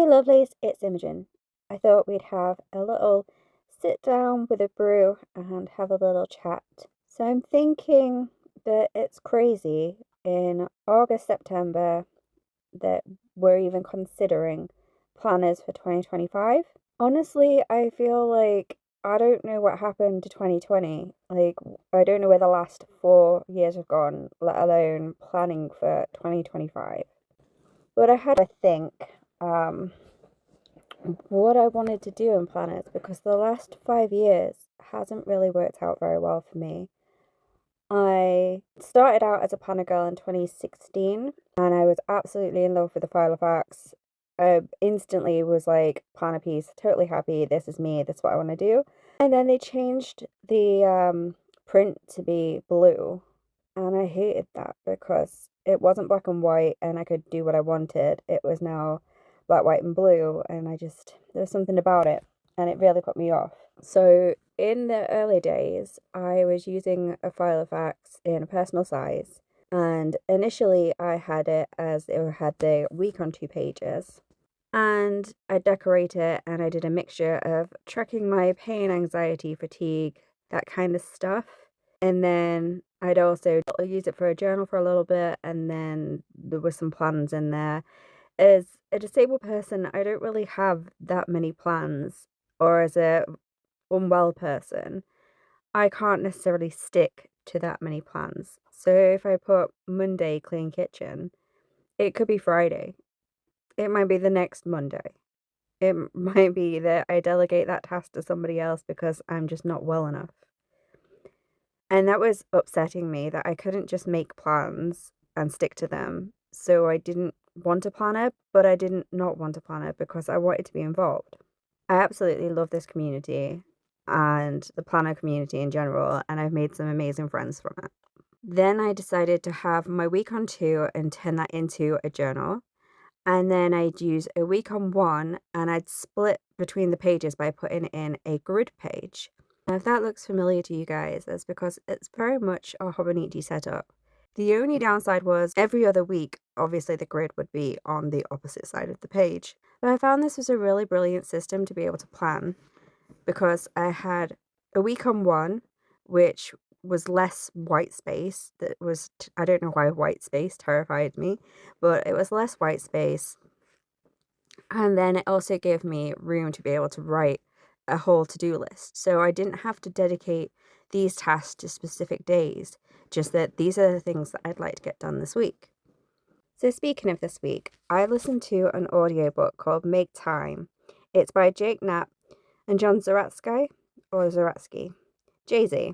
lovelies, it's Imogen. I thought we'd have a little sit down with a brew and have a little chat. So I'm thinking that it's crazy in August, September that we're even considering planners for 2025. Honestly, I feel like I don't know what happened to 2020. Like, I don't know where the last 4 years have gone, let alone planning for 2025. But I had to think um, what I wanted to do in planners because the last 5 years hasn't really worked out very well for me. I started out as a planner girl in 2016 and I was absolutely in love with the file of facts. I instantly was like, planner piece, totally happy. This is me. This is what I want to do. And then they changed the print to be blue. And I hated that because it wasn't black and white and I could do what I wanted. It was now black, white, and blue. And there was something about it and it really put me off. So in the early days, I was using a file of facts in a personal size. And initially, I had it as it had the week on 2 pages. And I decorate it and I did a mixture of tracking my pain, anxiety, fatigue, that kind of stuff. And then I'd also use it for a journal for a little bit. And then there were some plans in there. As a disabled person, I don't really have that many plans. Or as a unwell person, I can't necessarily stick to that many plans. So if I put Monday clean kitchen, it could be Friday. It might be the next Monday. It might be that I delegate that task to somebody else because I'm just not well enough. And that was upsetting me that I couldn't just make plans and stick to them. So I didn't want a planner, but I didn't not want a planner because I wanted to be involved. I absolutely love this community and the planner community in general, and I've made some amazing friends from it. Then I decided to have my week on two and turn that into a journal. And then I'd use a week on one and I'd split between the pages by putting in a grid page. Now, if that looks familiar to you guys, that's because it's very much a Hobonichi setup. The only downside was every other week, obviously the grid would be on the opposite side of the page. But I found this was a really brilliant system to be able to plan because I had a week on one, which was less white space. I don't know why white space terrified me, but it was less white space. And then it also gave me room to be able to write a whole to-do list. So I didn't have to dedicate these tasks to specific days, just that these are the things that I'd like to get done this week. So speaking of this week, I listened to an audiobook called Make Time. It's by Jake Knapp and John Zaratsky, or Zaratsky, Jay-Z.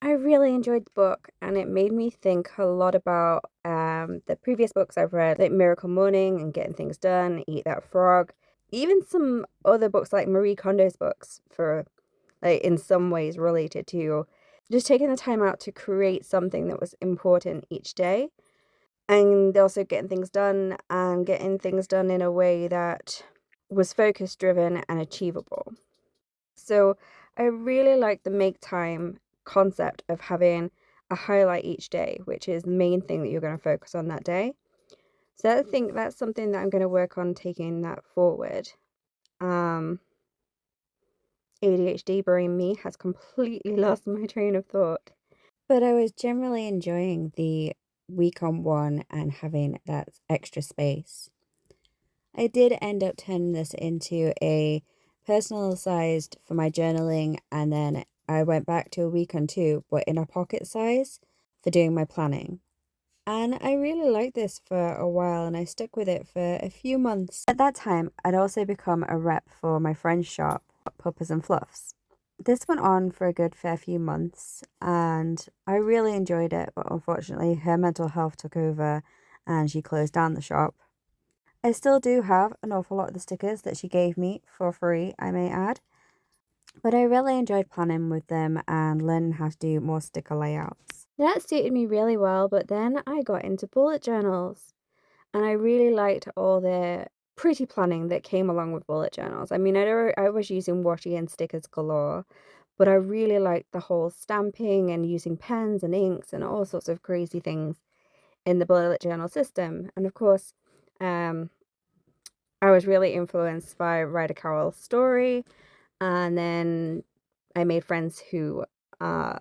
I really enjoyed the book and it made me think a lot about the previous books I've read, like Miracle Morning and Getting Things Done, Eat That Frog, even some other books like Marie Kondo's books for like in some ways related to just taking the time out to create something that was important each day and also getting things done and getting things done in a way that was focus driven and achievable. So I really like the make time concept of having a highlight each day, which is the main thing that you're going to focus on that day. So I think that's something that I'm going to work on taking that forward. ADHD brain me has completely lost my train of thought. But I was generally enjoying the week on one and having that extra space. I did end up turning this into a personal sized for my journaling, and then I went back to a week on two, but in a pocket size for doing my planning. And I really liked this for a while and I stuck with it for a few months. At that time, I'd also become a rep for my friend's shop, Puppers and Fluffs. This went on for a good fair few months and I really enjoyed it, but unfortunately her mental health took over and she closed down the shop. I still do have an awful lot of the stickers that she gave me for free, I may add. But I really enjoyed planning with them and learning how to do more sticker layouts. That suited me really well, but then I got into bullet journals and I really liked all the pretty planning that came along with bullet journals. I mean, I was using washi and stickers galore, but I really liked the whole stamping and using pens and inks and all sorts of crazy things in the bullet journal system. And of course, I was really influenced by Ryder Carroll's story, and then I made friends who uh,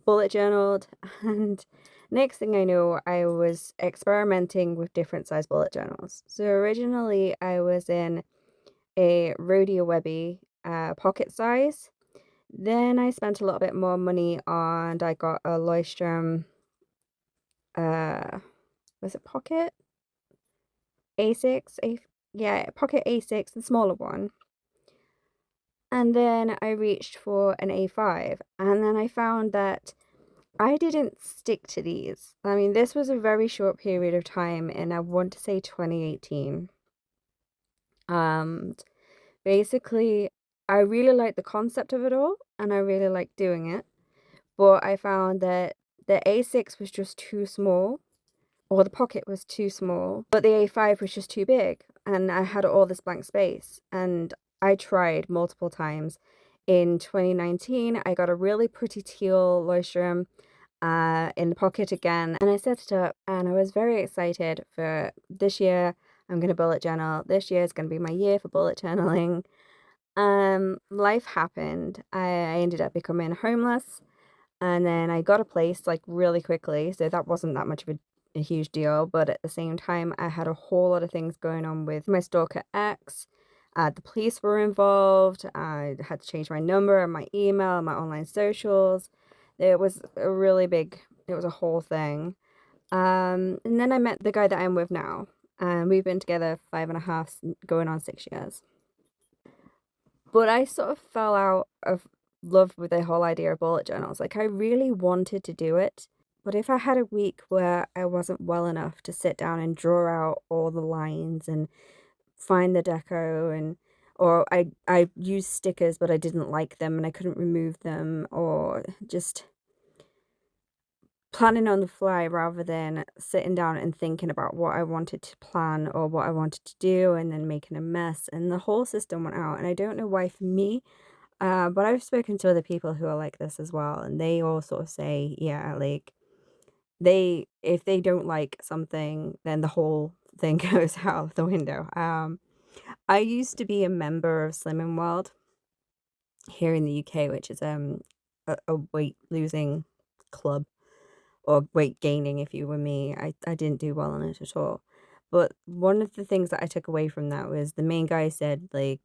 bullet journaled, and next thing I know, I was experimenting with different size bullet journals. So originally, I was in a Rhodia Webby pocket size. Then I spent a little bit more money and I got a Leuchtturm, uh, was it pocket? A6? Yeah, pocket A6, the smaller one. And then I reached for an A5, and then I found that I didn't stick to these. I mean, this was a very short period of time, and I want to say 2018. Um, Basically, I really liked the concept of it all, and I really liked doing it. But I found that the A6 was just too small, or the pocket was too small, but the A5 was just too big, and I had all this blank space. And I tried multiple times. In 2019, I got a really pretty teal Leuchtturm in the pocket again, and I set it up, and I was very excited for this year. I'm going to bullet journal. This year is going to be my year for bullet journaling. Life happened. I ended up becoming homeless, and then I got a place like really quickly, so that wasn't that much of a huge deal. But at the same time, I had a whole lot of things going on with my stalker ex. The police were involved. I had to change my number and my email and my online socials. It was a really big, it was a whole thing. And then I met the guy that I'm with now, and we've been together 5.5, going on 6 years. But I sort of fell out of love with the whole idea of bullet journals. Like, I really wanted to do it, but if I had a week where I wasn't well enough to sit down and draw out all the lines and find the deco, and or I used stickers but I didn't like them and I couldn't remove them, or just planning on the fly rather than sitting down and thinking about what I wanted to plan or what I wanted to do and then making a mess, and the whole system went out. And I don't know why for me, but I've spoken to other people who are like this as well, and they all sort of say, yeah, like if they don't like something, then the whole thing goes out the window. I used to be a member of Slimming World here in the UK, which is a weight losing club, or weight gaining if you were me. I didn't do well on it at all. But one of the things that I took away from that was the main guy said, like,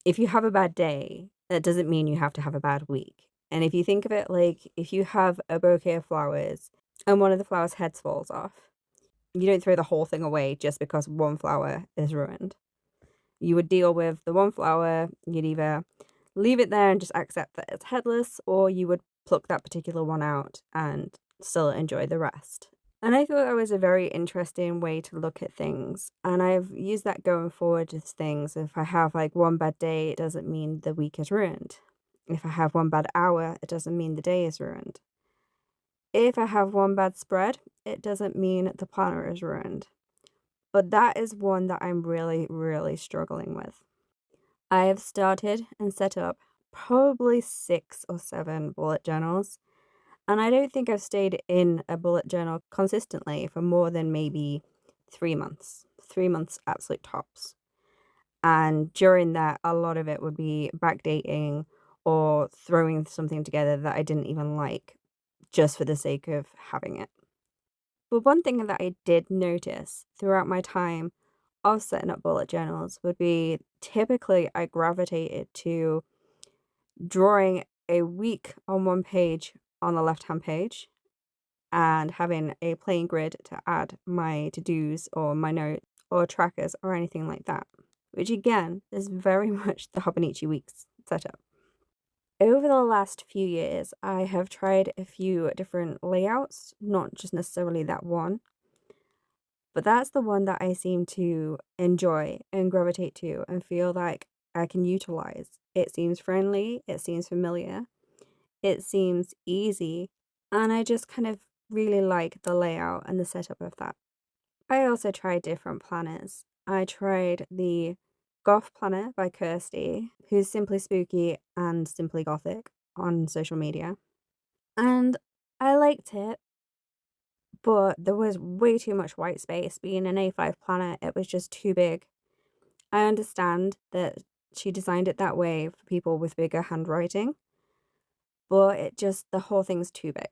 if you have a bad day, that doesn't mean you have to have a bad week. And if you think of it, like, if you have a bouquet of flowers and one of the flowers' heads falls off, you don't throw the whole thing away just because one flower is ruined. You would deal with the one flower, you'd either leave it there and just accept that it's headless, or you would pluck that particular one out and still enjoy the rest. And I thought that was a very interesting way to look at things. And I've used that going forward with things. If I have like one bad day, it doesn't mean the week is ruined. If I have one bad hour, it doesn't mean the day is ruined. If I have one bad spread, it doesn't mean the planner is ruined. But that is one that I'm really, really struggling with. I have started and set up probably 6 or 7 bullet journals, and I don't think I've stayed in a bullet journal consistently for more than maybe 3 months. 3 months absolute tops. And during that, a lot of it would be backdating or throwing something together that I didn't even like just for the sake of having it. But one thing that I did notice throughout my time of setting up bullet journals would be typically I gravitated to drawing a week on one page on the left hand page and having a plain grid to add my to-dos or my notes or trackers or anything like that, which again is very much the Hobonichi Weeks setup. Over the last few years, I have tried a few different layouts, not just necessarily that one, but that's the one that I seem to enjoy and gravitate to and feel like I can utilize. It seems friendly, it seems familiar, it seems easy, and I just kind of really like the layout and the setup of that. I also tried different planners. I tried the Goth Planner by Kirsty, who's simply spooky and simply gothic on social media. And I liked it, but there was way too much white space. Being an A5 planner, it was just too big. I understand that she designed it that way for people with bigger handwriting, but the whole thing's too big.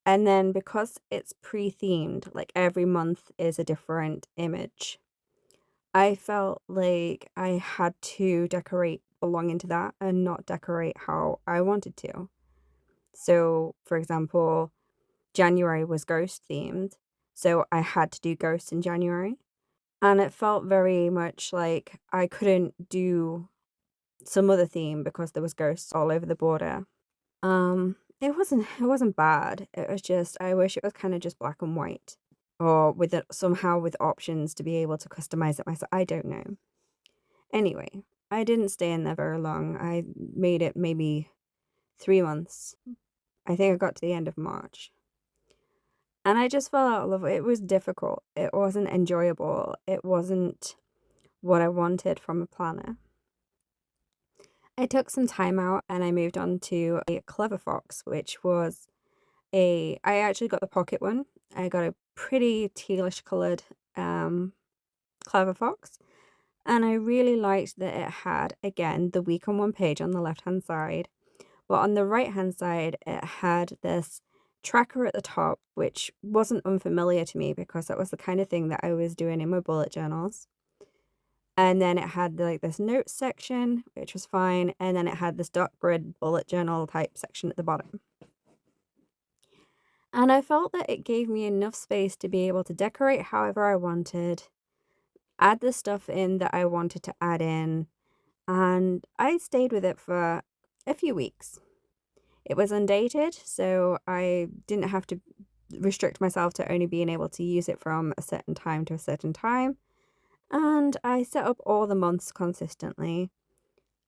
And then because it's pre-themed, like every month is a different image, I felt like I had to decorate belonging to that and not decorate how I wanted to. So, for example, January was ghost themed, so I had to do ghosts in January. And it felt very much like I couldn't do some other theme because there was ghosts all over the border. It wasn't bad. It was just I wish it was kind of just black and white, or with it somehow with options to be able to customize it myself. I don't know. Anyway, I didn't stay in there very long. I made it maybe 3 months. I think I got to the end of March. And I just fell out of love. It was difficult. It wasn't enjoyable. It wasn't what I wanted from a planner. I took some time out and I moved on to a Clever Fox, which was I actually got the pocket one. I got a pretty tealish coloured Clever Fox. And I really liked that it had, again, the week on one page on the left hand side. But on the right hand side, it had this tracker at the top, which wasn't unfamiliar to me because that was the kind of thing that I was doing in my bullet journals. And then it had like this notes section, which was fine. And then it had this dot grid bullet journal type section at the bottom. And I felt that it gave me enough space to be able to decorate however I wanted, add the stuff in that I wanted to add in, and I stayed with it for a few weeks. It was undated, so I didn't have to restrict myself to only being able to use it from a certain time to a certain time. And I set up all the months consistently,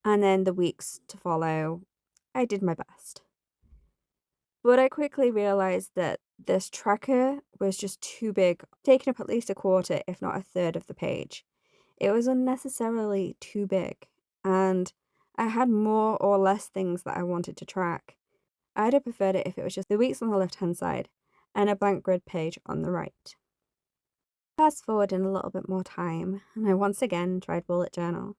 and then the weeks to follow, I did my best. But I quickly realized that this tracker was just too big, taking up at least a quarter, if not a third of the page. It was unnecessarily too big, and I had more or less things that I wanted to track. I'd have preferred it if it was just the weeks on the left hand side and a blank grid page on the right. Fast forward in a little bit more time, and I once again tried bullet journal.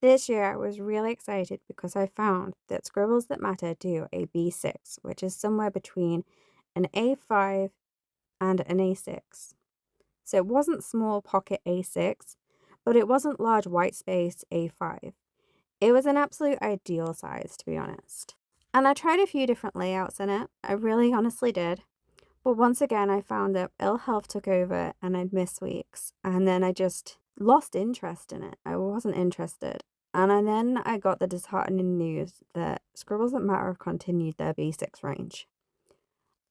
This year I was really excited because I found that Scribbles That Matter do a B6, which is somewhere between an A5 and an A6. So it wasn't small pocket A6, but it wasn't large white space A5. It was an absolute ideal size, to be honest. And I tried a few different layouts in it. I really honestly did. But once again, I found that ill health took over and I'd miss weeks. And then I just lost interest in it. I wasn't interested. Then I got the disheartening news that Scribbles That Matter have continued their B6 range.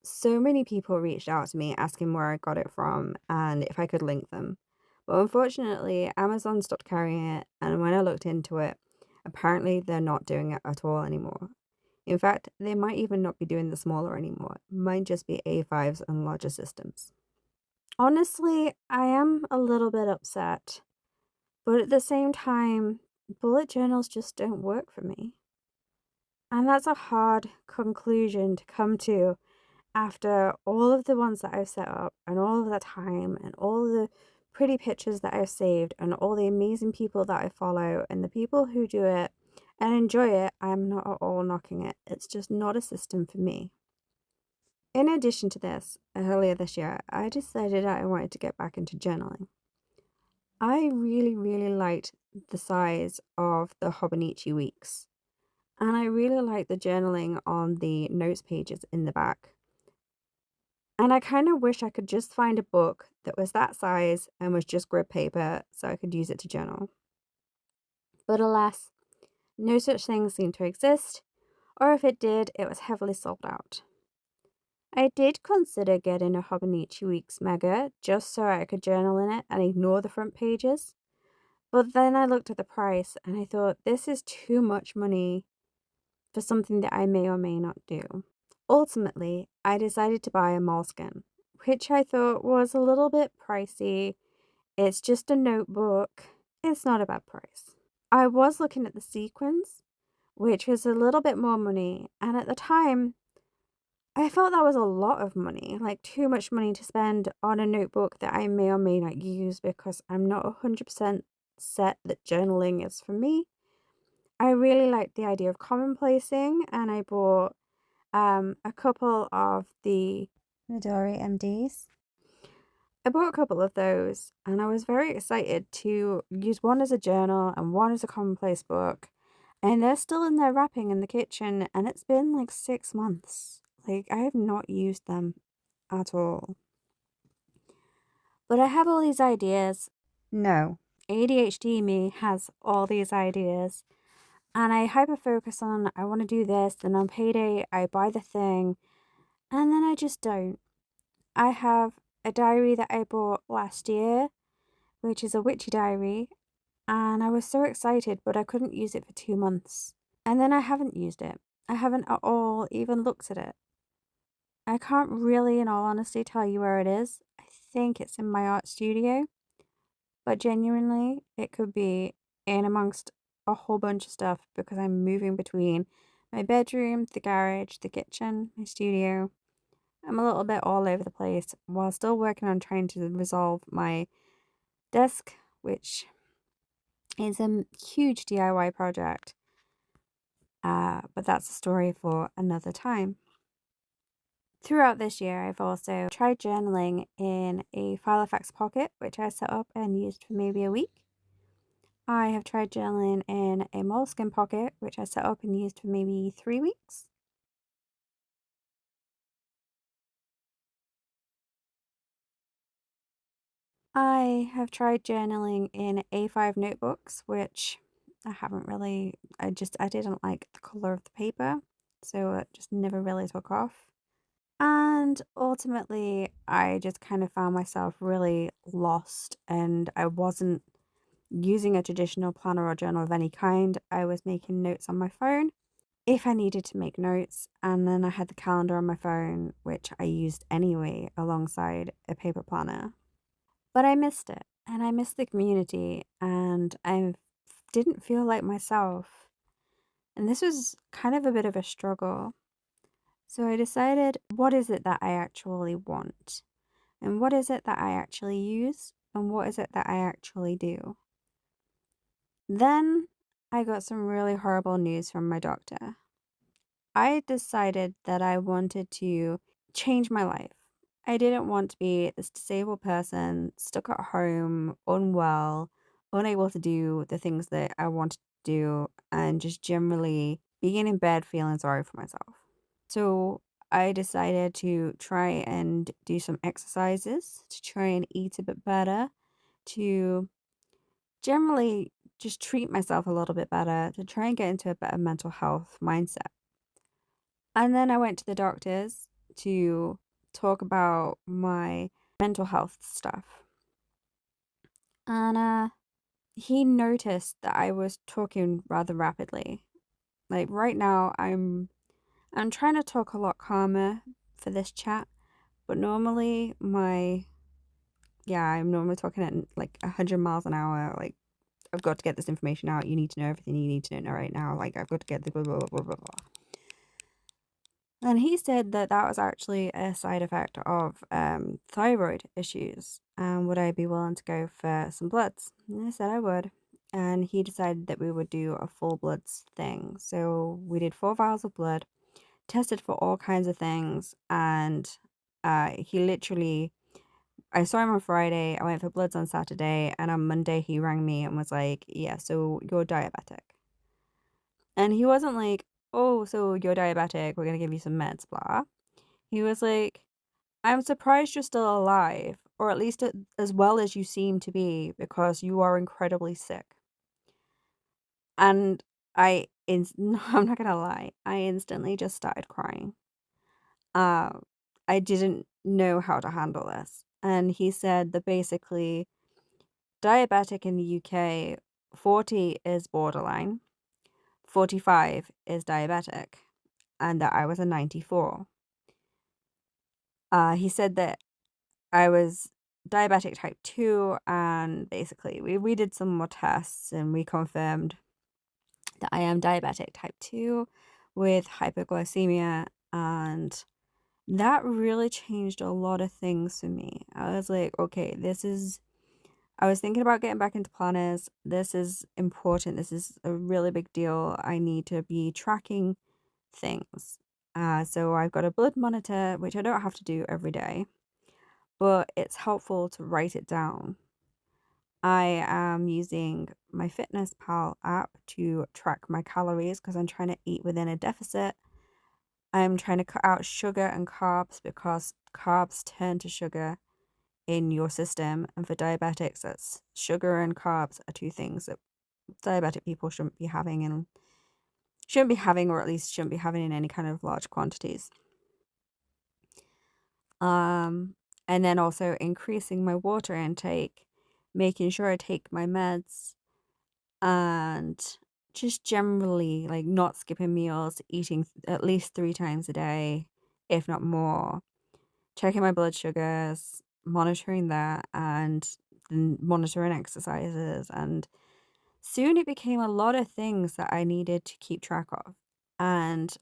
So many people reached out to me asking where I got it from and if I could link them. But unfortunately, Amazon stopped carrying it, and when I looked into it, apparently they're not doing it at all anymore. In fact, they might even not be doing the smaller anymore. It might just be A5s and larger systems. Honestly, I am a little bit upset, but at the same time, bullet journals just don't work for me. And that's a hard conclusion to come to after all of the ones that I've set up and all of the time and all the pretty pictures that I've saved and all the amazing people that I follow and the people who do it and enjoy it, I'm not at all knocking it. It's just not a system for me. In addition to this, earlier this year, I decided I wanted to get back into journaling. I really, really liked the size of the Hobonichi Weeks, and I really liked the journaling on the notes pages in the back. And I kind of wish I could just find a book that was that size and was just grid paper so I could use it to journal. But alas, no such thing seemed to exist, or if it did, it was heavily sold out. I did consider getting a Hobonichi Weeks Mega just so I could journal in it and ignore the front pages, but then I looked at the price and I thought this is too much money for something that I may or may not do. Ultimately, I decided to buy a Moleskine, which I thought was a little bit pricey. It's just a notebook. It's not a bad price. I was looking at the sequins, which was a little bit more money, and at the time, I felt that was a lot of money, like too much money to spend on a notebook that I may or may not use because I'm not 100% set that journaling is for me. I really like the idea of commonplacing, and I bought a couple of the Midori MDs. I bought a couple of those, and I was very excited to use one as a journal and one as a commonplace book. And they're still in their wrapping in the kitchen, and it's been like 6 months. Like, I have not used them at all. But I have all these ideas. No, ADHD me has all these ideas. And I hyper focus on, I want to do this, then on payday, I buy the thing, and then I just don't. I have a diary that I bought last year, which is a witchy diary, and I was so excited, but I couldn't use it for 2 months. And then I haven't used it. I haven't at all even looked at it. I can't really, in all honesty, tell you where it is. I think it's in my art studio, but genuinely, it could be in amongst a whole bunch of stuff because I'm moving between my bedroom, the garage, the kitchen, my studio. I'm a little bit all over the place while still working on trying to resolve my desk, which is a huge DIY project. But that's a story for another time. Throughout this year, I've also tried journaling in a Filofax pocket, which I set up and used for maybe a week. I have tried journaling in a moleskin pocket, which I set up and used for maybe 3 weeks. I have tried journaling in A5 notebooks, which I haven't really, I didn't like the color of the paper, so it just never really took off. And ultimately, I just kind of found myself really lost, and I wasn't using a traditional planner or journal of any kind. I was making notes on my phone if I needed to make notes, and then I had the calendar on my phone, which I used anyway alongside a paper planner. But I missed it, and I missed the community, and I didn't feel like myself. And this was kind of a bit of a struggle. So I decided, what is it that I actually want? And what is it that I actually use? And what is it that I actually do? Then I got some really horrible news from my doctor. I decided that I wanted to change my life. I didn't want to be this disabled person stuck at home, unwell, unable to do the things that I wanted to do, and just generally being in bed feeling sorry for myself. So I decided to try and do some exercises, to try and eat a bit better, to generally just treat myself a little bit better, to try and get into a better mental health mindset. And then I went to the doctors to talk about my mental health stuff. And he noticed that I was talking rather rapidly. Like right now I'm trying to talk a lot calmer for this chat, but normally I'm normally talking at like 100 miles an hour. Like, I've got to get this information out. You need to know everything you need to know right now. Like, I've got to get the blah, blah, blah, blah, blah, blah. And he said that that was actually a side effect of thyroid issues. And would I be willing to go for some bloods? And I said I would. And he decided that we would do a full bloods thing. So we did 4 vials of blood, tested for all kinds of things. And he literally, I saw him on Friday. I went for bloods on Saturday. And on Monday, he rang me and was like, yeah, so you're diabetic. And he wasn't like, oh, so you're diabetic, we're going to give you some meds, blah. He was like, I'm surprised you're still alive, or at least as well as you seem to be, because you are incredibly sick. And no, I'm not going to lie, I instantly just started crying. I didn't know how to handle this. And he said that basically, diabetic in the UK, 40 is borderline, 45 is diabetic, and that I was a 94. He said that I was diabetic type 2, and basically we did some more tests and we confirmed that I am diabetic type 2 with hypoglycemia, and that really changed a lot of things for me. I was like, okay, this is I was thinking about getting back into planners. This is important. This is a really big deal. I need to be tracking things. So I've got a blood monitor, which I don't have to do every day, but it's helpful to write it down. I am using my Fitness Pal app to track my calories because I'm trying to eat within a deficit. I'm trying to cut out sugar and carbs because carbs turn to sugar in your system. And for diabetics, that's sugar and carbs are two things that diabetic people shouldn't be having, or at least shouldn't be having in any kind of large quantities. And then also increasing my water intake, making sure I take my meds, and just generally like not skipping meals, eating at least 3 times a day, if not more, checking my blood sugars, monitoring that, and monitoring exercises. And soon it became a lot of things that I needed to keep track of. And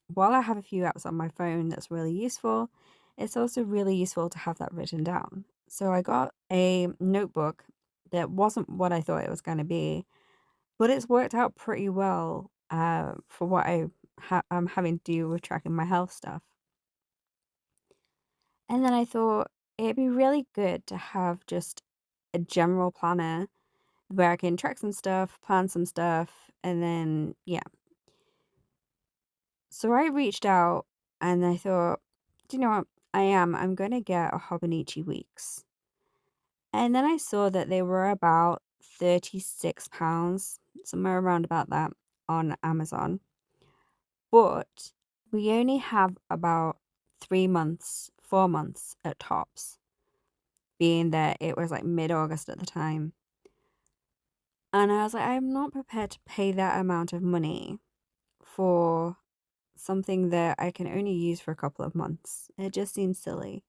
while I have a few apps on my phone that's really useful, it's also really useful to have that written down. So I got a notebook that wasn't what I thought it was going to be, but it's worked out pretty well for what I'm having to do with tracking my health stuff. And then I thought it'd be really good to have just a general planner where I can track some stuff, plan some stuff, and then, yeah. So I reached out and I thought, do you know what? I'm going to get a Hobonichi Weeks. And then I saw that they were about £36, somewhere around about that on Amazon. But we only have about 3 months, 4 months at tops, being that it was like mid-August at the time. And I was like, I'm not prepared to pay that amount of money for something that I can only use for a couple of months. It just seems silly.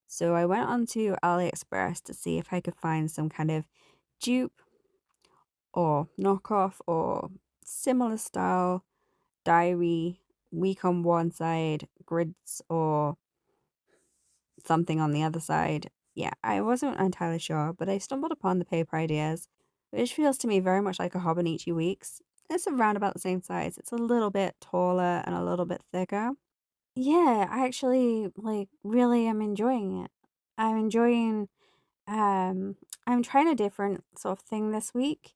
So I went onto AliExpress to see if I could find some kind of dupe or knockoff or similar style diary, week on one side, grids, or something on the other side. Yeah, I wasn't entirely sure, but I stumbled upon the paper ideas, which feels to me very much like a Hobonichi Weeks. It's around about the same size. It's a little bit taller and a little bit thicker. Yeah, I actually like really am enjoying it. I'm enjoying um I'm trying a different sort of thing this week,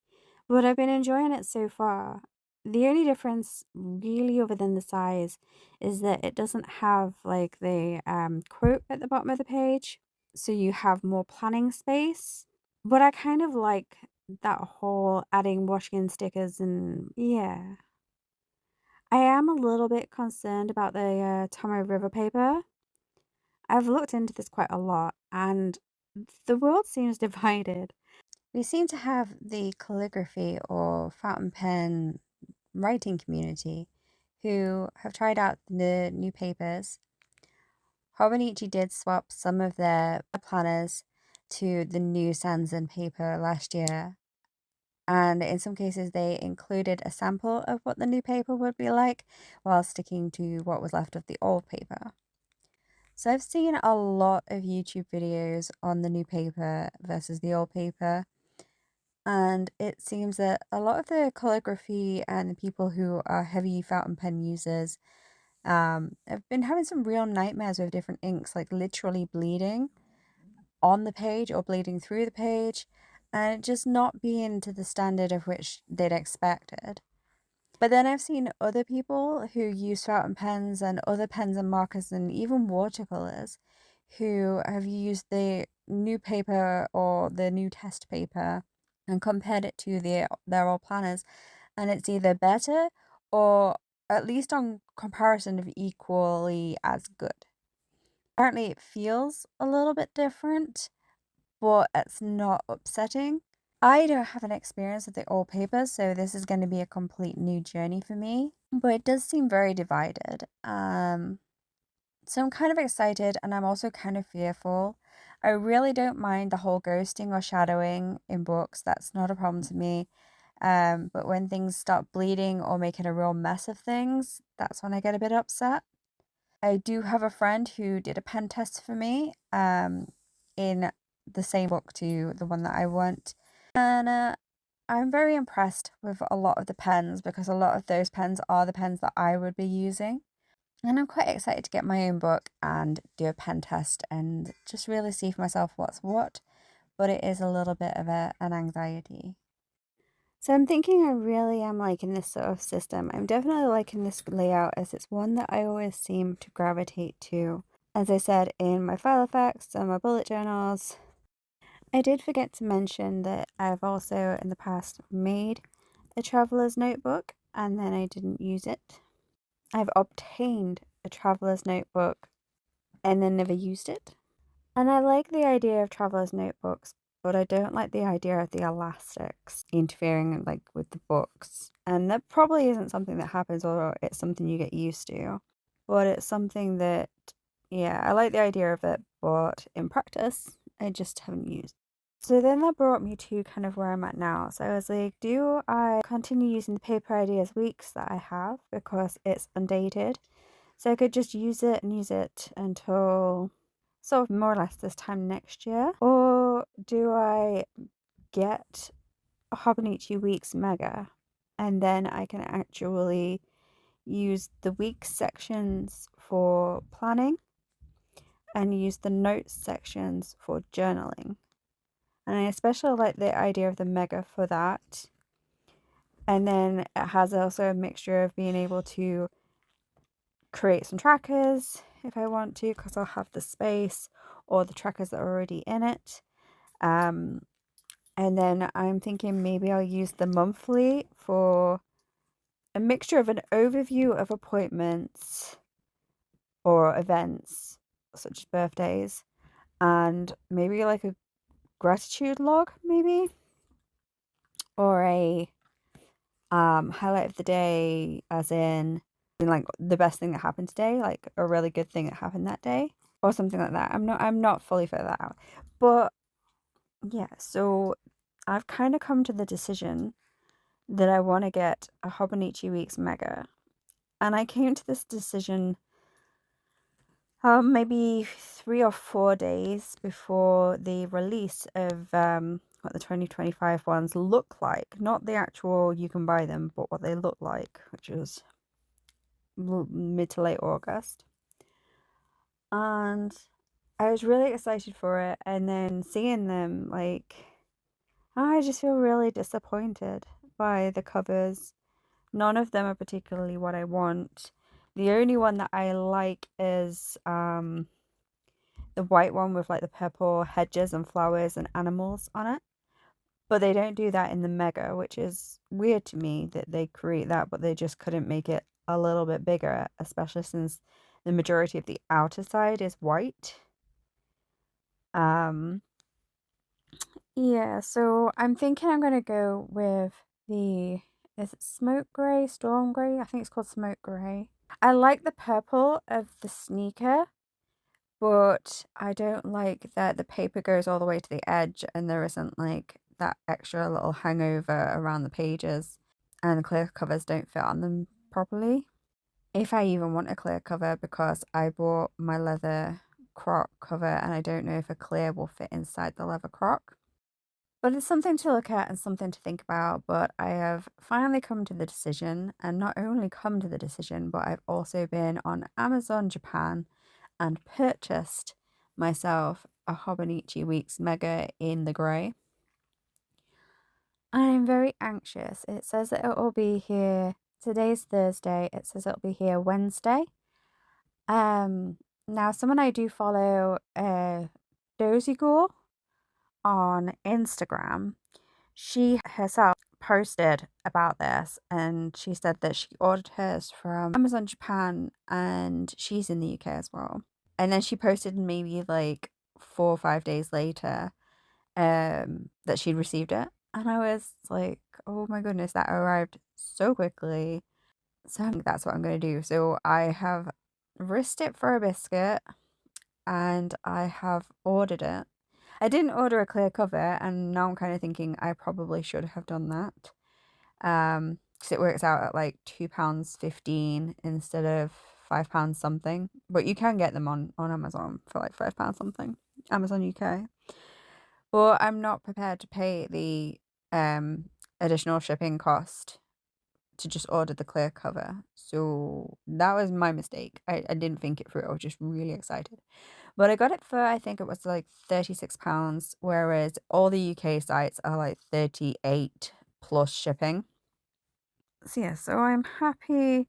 but I've been enjoying it so far. The only difference really other than the size is that it doesn't have like the quote at the bottom of the page, so you have more planning space. But I kind of like that whole adding washing in stickers, and yeah. I am a little bit concerned about the Tomo River paper. I've looked into this quite a lot, and the world seems divided. We seem to have the calligraphy or fountain pen writing community who have tried out the new papers. Hobonichi did swap some of their planners to the new Sanzen paper last year, and in some cases they included a sample of what the new paper would be like while sticking to what was left of the old paper. So I've seen a lot of YouTube videos on the new paper versus the old paper, and it seems that a lot of the calligraphy and the people who are heavy fountain pen users have been having some real nightmares with different inks, like literally bleeding on the page or bleeding through the page, and it just not being to the standard of which they'd expected. But then I've seen other people who use fountain pens and other pens and markers and even watercolors who have used the new paper or the new test paper and compared it to their old planners, and it's either better or at least on comparison of equally as good. Apparently it feels a little bit different, but it's not upsetting. I don't have an experience with the old papers, so this is going to be a complete new journey for me. But it does seem very divided. So I'm kind of excited and I'm also kind of fearful. I really don't mind the whole ghosting or shadowing in books. That's not a problem to me. But when things start bleeding or making a real mess of things, that's when I get a bit upset. I do have a friend who did a pen test for me in the same book to the one that I want. And I'm very impressed with a lot of the pens because a lot of those pens are the pens that I would be using. And I'm quite excited to get my own book and do a pen test and just really see for myself what's what. But it is a little bit of an anxiety. So I'm thinking I really am liking this sort of system. I'm definitely liking this layout as it's one that I always seem to gravitate to. As I said in my file effects and my bullet journals, I did forget to mention that I've also in the past made a traveler's notebook and then I didn't use it. I've obtained a traveler's notebook and then never used it. And I like the idea of traveler's notebooks, but I don't like the idea of the elastics interfering like with the books. And that probably isn't something that happens or it's something you get used to. But it's something that, yeah, I like the idea of it, but in practice, I just haven't used. So then that brought me to kind of where I'm at now. So I was like, do I continue using the paper ideas weeks that I have because it's undated? So I could just use it and use it until sort of more or less this time next year? Or do I get a Hobonichi Weeks Mega and then I can actually use the week sections for planning and use the notes sections for journaling? And I especially like the idea of the Mega for that. And then it has also a mixture of being able to create some trackers if I want to, because I'll have the space or the trackers that are already in it. And then I'm thinking maybe I'll use the monthly for a mixture of an overview of appointments or events, such as birthdays, and maybe like a gratitude log, maybe, or a highlight of the day, as in like the best thing that happened today, like a really good thing that happened that day, or something like that. I'm not fully figured that out, but yeah. So I've kind of come to the decision that I want to get a Hobonichi Weeks Mega. And I came to this decision maybe 3 or 4 days before the release of what the 2025 ones look like. Not the actual you can buy them, but what they look like, which was mid to late August. And I was really excited for it. And then seeing them, like, I just feel really disappointed by the covers. None of them are particularly what I want. The only one that I like is the white one with like the purple hedges and flowers and animals on it. But they don't do that in the Mega, which is weird to me that they create that, but they just couldn't make it a little bit bigger, especially since the majority of the outer side is white. Um, yeah, so I'm thinking I'm gonna go with the, is it smoke grey, storm grey? I think it's called smoke grey. I like the purple of the sneaker, but I don't like that the paper goes all the way to the edge and there isn't like that extra little hangover around the pages and the clear covers don't fit on them properly. If I even want a clear cover, because I bought my leather croc cover and I don't know if a clear will fit inside the leather croc. But it's something to look at and something to think about. But I have finally come to the decision, and not only come to the decision, but I've also been on Amazon Japan and purchased myself a Hobonichi Weeks Mega in the grey. I'm very anxious. It says that it will be here. Today's Thursday. It says it'll be here Wednesday. Now someone I do follow, Dozy Gore on Instagram, she herself posted about this and she said that she ordered hers from Amazon Japan and she's in the UK as well. And then she posted maybe like 4 or 5 days later that she'd received it. And I was like, oh my goodness, that arrived so quickly. So I think that's what I'm going to do. So I have risked it for a biscuit and I have ordered it. I didn't order a clear cover, and now I'm kind of thinking I probably should have done that. Because it works out at like £2.15 instead of £5 something. But you can get them on Amazon for like £5 something. Amazon UK. But I'm not prepared to pay the additional shipping cost to just order the clear cover. So that was my mistake. I didn't think it through. I was just really excited. But I got it for, I think it was like £36, whereas all the UK sites are like 38 plus shipping. So yeah, so I'm happy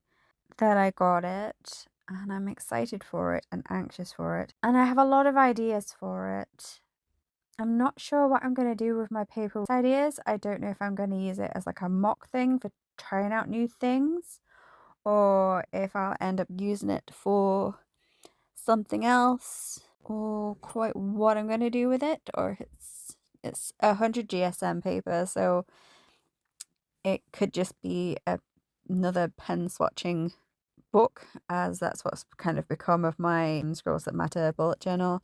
that I got it and I'm excited for it and anxious for it. And I have a lot of ideas for it. I'm not sure what I'm going to do with my paper ideas. I don't know if I'm going to use it as like a mock thing for trying out new things or if I'll end up using it for something else or quite what I'm going to do with it, or if it's 100 GSM paper, so it could just be another pen swatching book, as that's what's kind of become of my Scrolls That Matter bullet journal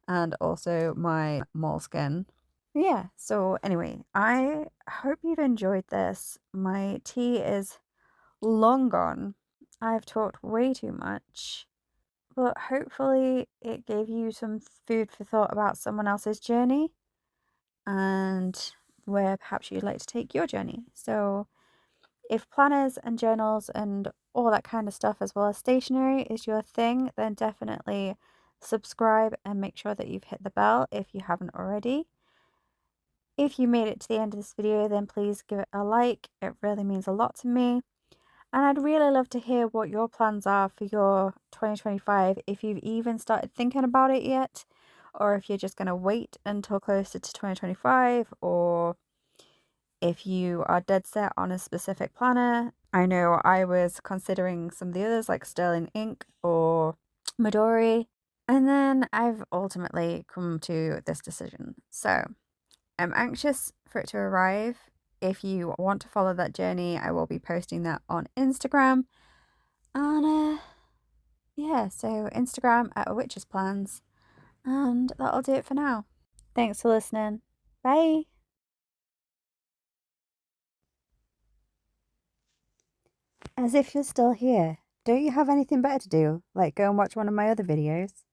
and also my Moleskine. Yeah, so anyway, I hope you've enjoyed this. My tea is long gone. I've talked way too much, but hopefully it gave you some food for thought about someone else's journey and where perhaps you'd like to take your journey. So if planners and journals and all that kind of stuff, as well as stationery, is your thing, then definitely subscribe and make sure that you've hit the bell if you haven't already. If you made it to the end of this video, then please give it a like. It really means a lot to me. And I'd really love to hear what your plans are for your 2025, if you've even started thinking about it yet, or if you're just going to wait until closer to 2025, or if you are dead set on a specific planner. I know I was considering some of the others like Sterling Ink or Midori, and then I've ultimately come to this decision. So I'm anxious for it to arrive. If you want to follow that journey, I will be posting that on Instagram. And yeah, so Instagram at A Witch's Plans. And that'll do it for now. Thanks for listening. Bye. As if you're still here. Don't you have anything better to do? Like go and watch one of my other videos?